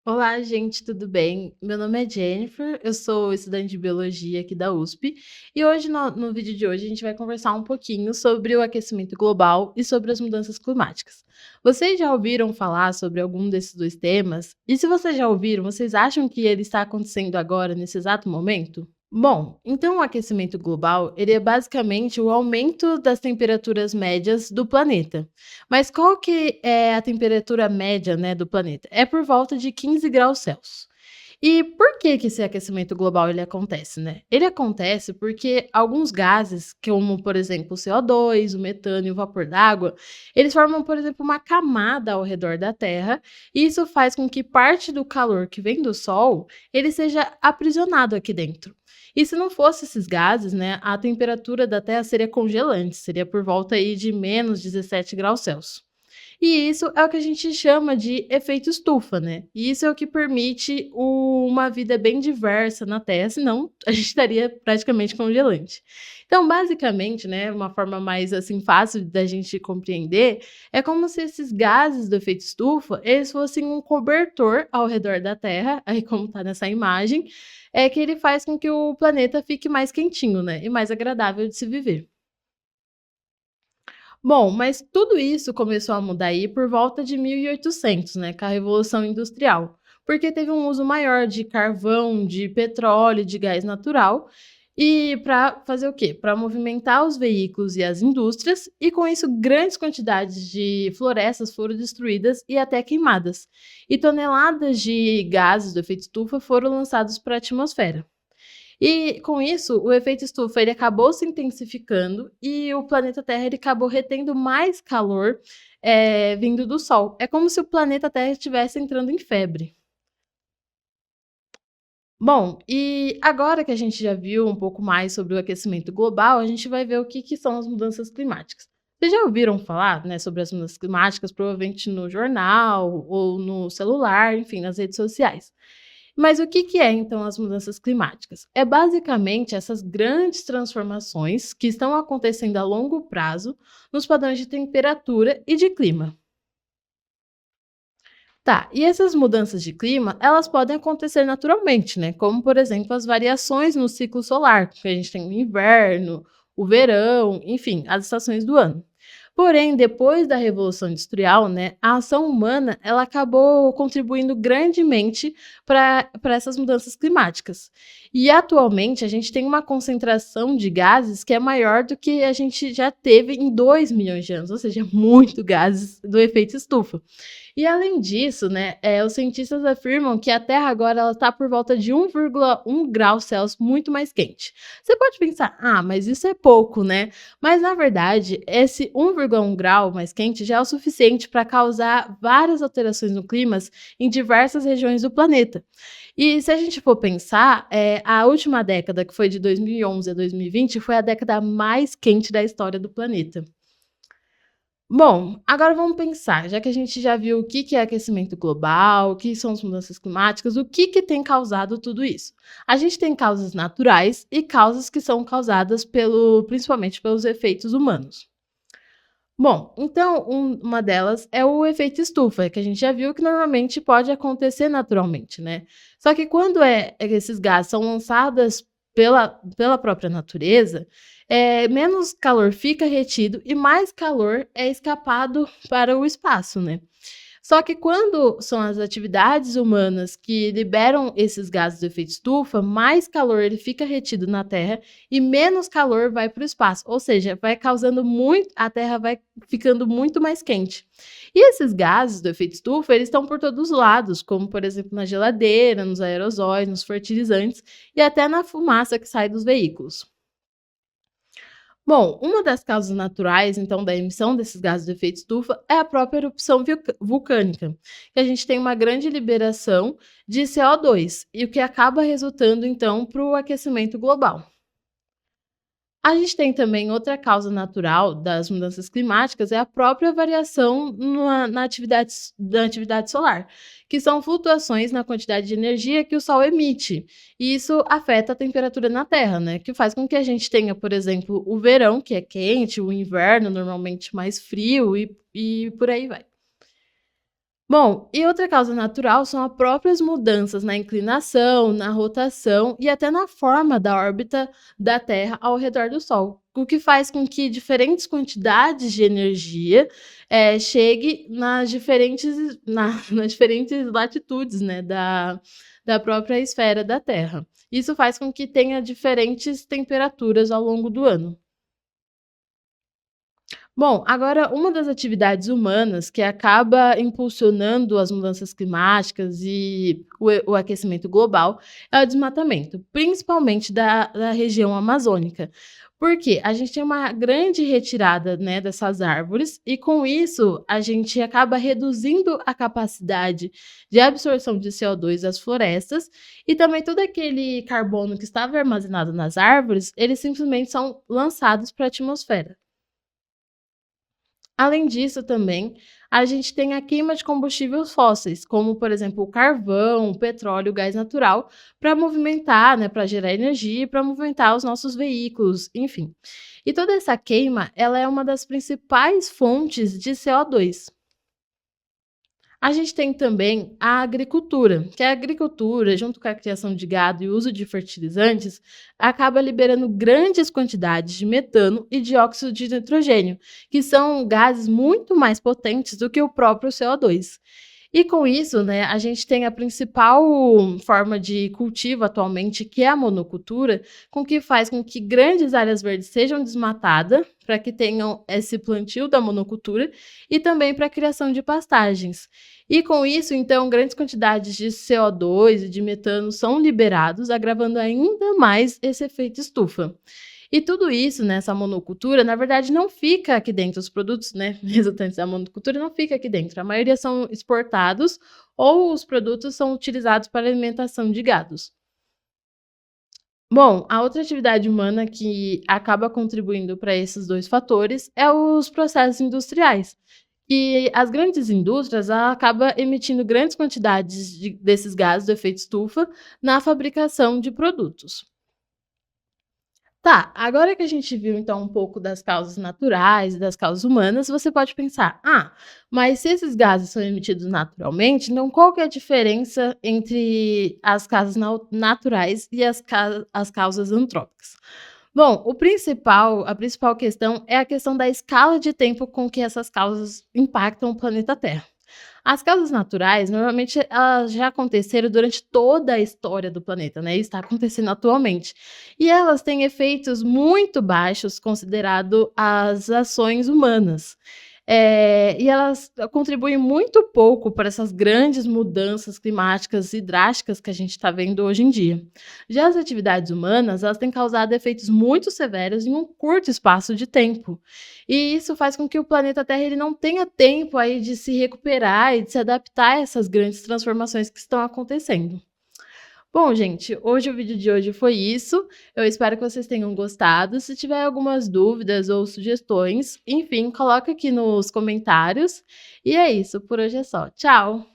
Olá, gente, tudo bem? Meu nome é Jennifer, eu sou estudante de biologia aqui da USP e hoje, no vídeo de hoje, a gente vai conversar um pouquinho sobre o aquecimento global e sobre as mudanças climáticas. Vocês já ouviram falar sobre algum desses dois temas? E se vocês já ouviram, vocês acham que ele está acontecendo agora, nesse exato momento? Bom, então o aquecimento global, ele é basicamente o aumento das temperaturas médias do planeta. Mas qual que é a temperatura média, né, do planeta? É por volta de 15 graus Celsius. E por que que esse aquecimento global ele acontece, né? Ele acontece porque alguns gases, como por exemplo o CO2, o metano e o vapor d'água, eles formam, por exemplo, uma camada ao redor da Terra, e isso faz com que parte do calor que vem do Sol, ele seja aprisionado aqui dentro. E se não fosse esses gases, né, a temperatura da Terra seria congelante, seria por volta aí de menos 17 graus Celsius. E isso é o que a gente chama de efeito estufa, né? E isso é o que permite uma vida bem diversa na Terra, senão a gente estaria praticamente congelante. Então, basicamente, né, uma forma mais assim fácil da gente compreender, é como se esses gases do efeito estufa, eles fossem um cobertor ao redor da Terra, aí como tá nessa imagem, é que ele faz com que o planeta fique mais quentinho, né, e mais agradável de se viver. Bom, mas tudo isso começou a mudar aí por volta de 1800, né, com a Revolução Industrial, porque teve um uso maior de carvão, de petróleo, de gás natural, e para fazer o quê? Para movimentar os veículos e as indústrias, e com isso grandes quantidades de florestas foram destruídas e até queimadas, e toneladas de gases do efeito estufa foram lançados para a atmosfera. E com isso, o efeito estufa ele acabou se intensificando e o planeta Terra ele acabou retendo mais calor, vindo do Sol. É como se o planeta Terra estivesse entrando em febre. Bom, e agora que a gente já viu um pouco mais sobre o aquecimento global, a gente vai ver o que, que são as mudanças climáticas. Vocês já ouviram falar, né, sobre as mudanças climáticas, provavelmente no jornal ou no celular, enfim, nas redes sociais. Mas o que que é então as mudanças climáticas? É basicamente essas grandes transformações que estão acontecendo a longo prazo nos padrões de temperatura e de clima. Tá, e essas mudanças de clima, elas podem acontecer naturalmente, né? Como, por exemplo, as variações no ciclo solar, que a gente tem o inverno, o verão, enfim, as estações do ano. Porém, depois da Revolução Industrial, né, a ação humana ela acabou contribuindo grandemente para essas mudanças climáticas. E atualmente a gente tem uma concentração de gases que é maior do que a gente já teve em 2 milhões de anos, ou seja, muito gases do efeito estufa. E além disso, né, os cientistas afirmam que a Terra agora ela está por volta de 1,1 grau Celsius muito mais quente. Você pode pensar, ah, mas isso é pouco, né? Mas na verdade, esse 1,1 grau mais quente já é o suficiente para causar várias alterações no clima em diversas regiões do planeta. E se a gente for pensar, a última década, que foi de 2011 a 2020, foi a década mais quente da história do planeta. Bom, agora vamos pensar, já que a gente já viu o que que é aquecimento global, o que são as mudanças climáticas, o que que tem causado tudo isso? A gente tem causas naturais e causas que são causadas principalmente pelos efeitos humanos. Bom, então uma delas é o efeito estufa, que a gente já viu que normalmente pode acontecer naturalmente, né? Só que quando esses gases são lançados pela própria natureza, menos calor fica retido e mais calor é escapado para o espaço, né? Só que quando são as atividades humanas que liberam esses gases do efeito estufa, mais calor ele fica retido na Terra e menos calor vai para o espaço, ou seja, vai causando muito, a Terra vai ficando muito mais quente. E esses gases do efeito estufa, eles estão por todos os lados, como por exemplo na geladeira, nos aerosóis, nos fertilizantes e até na fumaça que sai dos veículos. Bom, uma das causas naturais, então, da emissão desses gases de efeito estufa é a própria erupção vulcânica, que a gente tem uma grande liberação de CO2, e o que acaba resultando, então, para o aquecimento global. A gente tem também outra causa natural das mudanças climáticas, é a própria variação na atividade solar, que são flutuações na quantidade de energia que o Sol emite. E isso afeta a temperatura na Terra, né? Que faz com que a gente tenha, por exemplo, o verão, que é quente, o inverno normalmente mais frio e por aí vai. Bom, e outra causa natural são as próprias mudanças na inclinação, na rotação e até na forma da órbita da Terra ao redor do Sol, o que faz com que diferentes quantidades de energia chegue nas diferentes latitudes, né, da própria esfera da Terra. Isso faz com que tenha diferentes temperaturas ao longo do ano. Bom, agora uma das atividades humanas que acaba impulsionando as mudanças climáticas e o aquecimento global é o desmatamento, principalmente da região amazônica. Porque a gente tem uma grande retirada, né, dessas árvores e com isso a gente acaba reduzindo a capacidade de absorção de CO2 das florestas e também todo aquele carbono que estava armazenado nas árvores, eles simplesmente são lançados para a atmosfera. Além disso também, a gente tem a queima de combustíveis fósseis, como por exemplo o carvão, o petróleo, o gás natural, para movimentar, né, para gerar energia e para movimentar os nossos veículos, enfim. E toda essa queima, ela é uma das principais fontes de CO2. A gente tem também a agricultura, que a agricultura, junto com a criação de gado e o uso de fertilizantes, acaba liberando grandes quantidades de metano e dióxido de nitrogênio, que são gases muito mais potentes do que o próprio CO2. E com isso, né, a gente tem a principal forma de cultivo atualmente, que é a monocultura, com que faz com que grandes áreas verdes sejam desmatadas, para que tenham esse plantio da monocultura, e também para a criação de pastagens. E com isso, então, grandes quantidades de CO2 e de metano são liberados, agravando ainda mais esse efeito estufa. E tudo isso, nessa monocultura, na verdade, não fica aqui dentro. Os produtos, né, resultantes da monocultura não fica aqui dentro. A maioria são exportados ou os produtos são utilizados para alimentação de gados. Bom, a outra atividade humana que acaba contribuindo para esses 2 fatores é os processos industriais. E as grandes indústrias, ela acaba emitindo grandes quantidades desses gases do efeito estufa na fabricação de produtos. Tá, agora que a gente viu então um pouco das causas naturais e das causas humanas, você pode pensar: "Ah, mas se esses gases são emitidos naturalmente, então qual que é a diferença entre as causas naturais e as causas antrópicas?". Bom, a principal questão é a questão da escala de tempo com que essas causas impactam o planeta Terra. As causas naturais, normalmente, elas já aconteceram durante toda a história do planeta, né, e está acontecendo atualmente. E elas têm efeitos muito baixos considerado as ações humanas. E elas contribuem muito pouco para essas grandes mudanças climáticas e drásticas que a gente está vendo hoje em dia. Já as atividades humanas, elas têm causado efeitos muito severos em um curto espaço de tempo. E isso faz com que o planeta Terra ele não tenha tempo aí de se recuperar e de se adaptar a essas grandes transformações que estão acontecendo. Bom, gente, hoje o vídeo de hoje foi isso. Eu espero que vocês tenham gostado. Se tiver algumas dúvidas ou sugestões, enfim, coloca aqui nos comentários. E é isso, por hoje é só. Tchau!